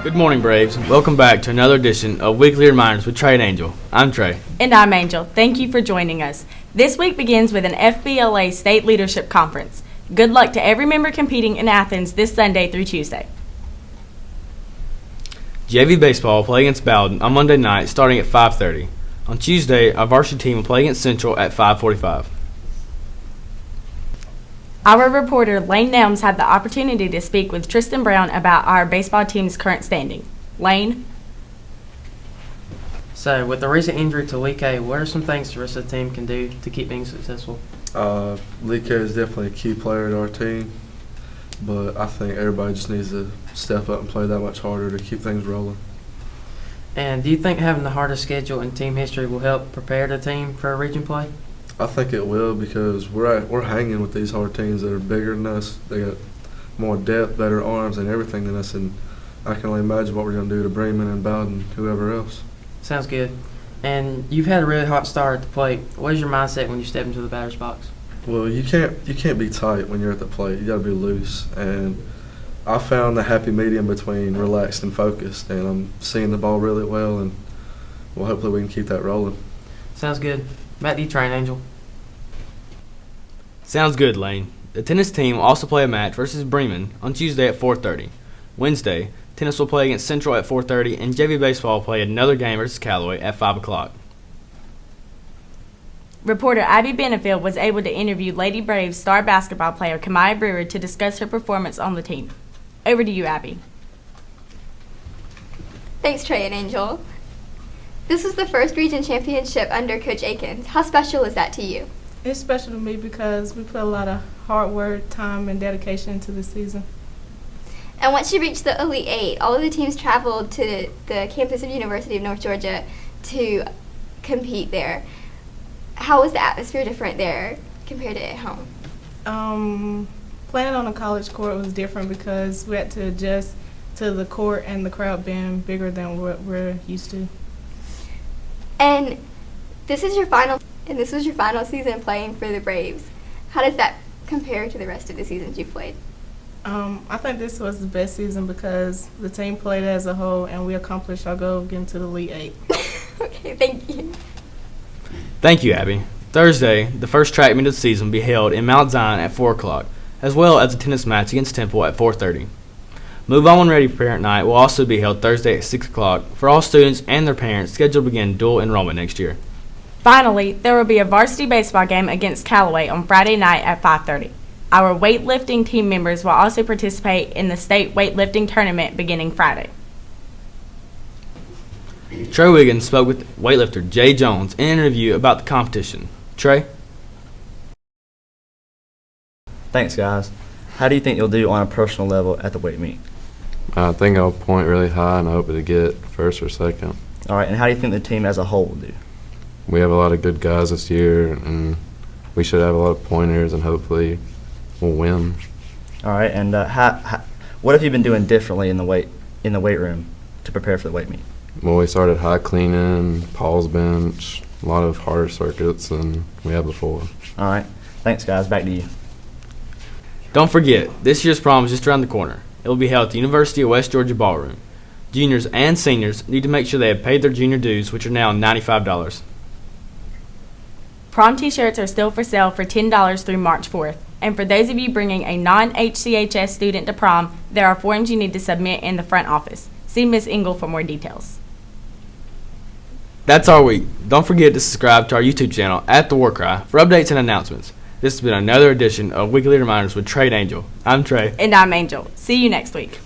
Good morning, Braves. Welcome back to another edition of Weekly Reminders with Trey and Angel. I'm Trey. And I'm Angel. Thank you for joining us. This week begins with an FBLA State Leadership Conference. Good luck to every member competing in Athens this Sunday through Tuesday. JV Baseball will play against Bowden on Monday night starting at 5:30. On Tuesday, our varsity team will play against Central at 5:45. Our reporter Lane Nelms had the opportunity to speak with Tristan Brown about our baseball team's current standing. Lane? So, with the recent injury to Lee K, what are some things the rest of the team can do to keep being successful? Lee K is definitely a key player to our team, but I think everybody just needs to step up and play that much harder to keep things rolling. And do you think having the hardest schedule in team history will help prepare the team for region play? I think it will because we're hanging with these hard teams that are bigger than us. They got more depth, better arms, and everything than us, and I can only imagine what we're going to do to Bremen and Bowden, whoever else. Sounds good. And you've had a really hot start at the plate. What is your mindset when you step into the batter's box? Well, you can't be tight when you're at the plate. You got to be loose, and I found the happy medium between relaxed and focused, and I'm seeing the ball really well, and well, hopefully we can keep that rolling. Sounds good. Back to you, Train Angel. Sounds good, Lane. The tennis team will also play a match versus Bremen on Tuesday at 4:30. Wednesday, tennis will play against Central at 4:30, and JV Baseball will play another game versus Callaway at 5 o'clock. Reporter Abby Benefield was able to interview Lady Braves star basketball player Kamaya Brewer to discuss her performance on the team. Over to you, Abby. Thanks, Trey and Angel. This was the first region championship under Coach Akins. How special is that to you? It's special to me because we put a lot of hard work, time, and dedication into the season. And once you reached the Elite Eight, all of the teams traveled to the campus of University of North Georgia to compete there. How was the atmosphere different there compared to at home? Playing on a college court was different because we had to adjust to the court and the crowd being bigger than what we're used to. And this was your final season playing for the Braves. How does that compare to the rest of the seasons you've played? I think this was the best season because the team played as a whole and we accomplished our goal of getting to the Elite Eight. Okay, thank you. Thank you, Abby. Thursday, the first track meet of the season will be held in Mount Zion at 4 o'clock, as well as a tennis match against Temple at 4:30. Move On When Ready Parent Night will also be held Thursday at 6 o'clock for all students and their parents scheduled to begin dual enrollment next year. Finally, there will be a varsity baseball game against Callaway on Friday night at 5:30. Our weightlifting team members will also participate in the state weightlifting tournament beginning Friday. Trey Wiggins spoke with weightlifter Jay Jones in an interview about the competition. Trey? Thanks, guys. How do you think you'll do on a personal level at the weight meet? I think I'll point really high and I hope to get first or second. All right, and how do you think the team as a whole will do? We have a lot of good guys this year, and we should have a lot of pointers, and hopefully we'll win. All right, and what have you been doing differently in the weight room to prepare for the weight meet? Well, we started high cleaning, Paul's bench, a lot of harder circuits than we had before. All right, thanks, guys. Back to you. Don't forget, this year's prom is just around the corner. It will be held at the University of West Georgia Ballroom. Juniors and seniors need to make sure they have paid their junior dues, which are now $95. Prom t-shirts are still for sale for $10 through March 4th. And for those of you bringing a non-HCHS student to prom, there are forms you need to submit in the front office. See Ms. Engel for more details. That's our week. Don't forget to subscribe to our YouTube channel at The War Cry for updates and announcements. This has been another edition of Weekly Reminders with Trey and Angel. I'm Trey. And I'm Angel. See you next week.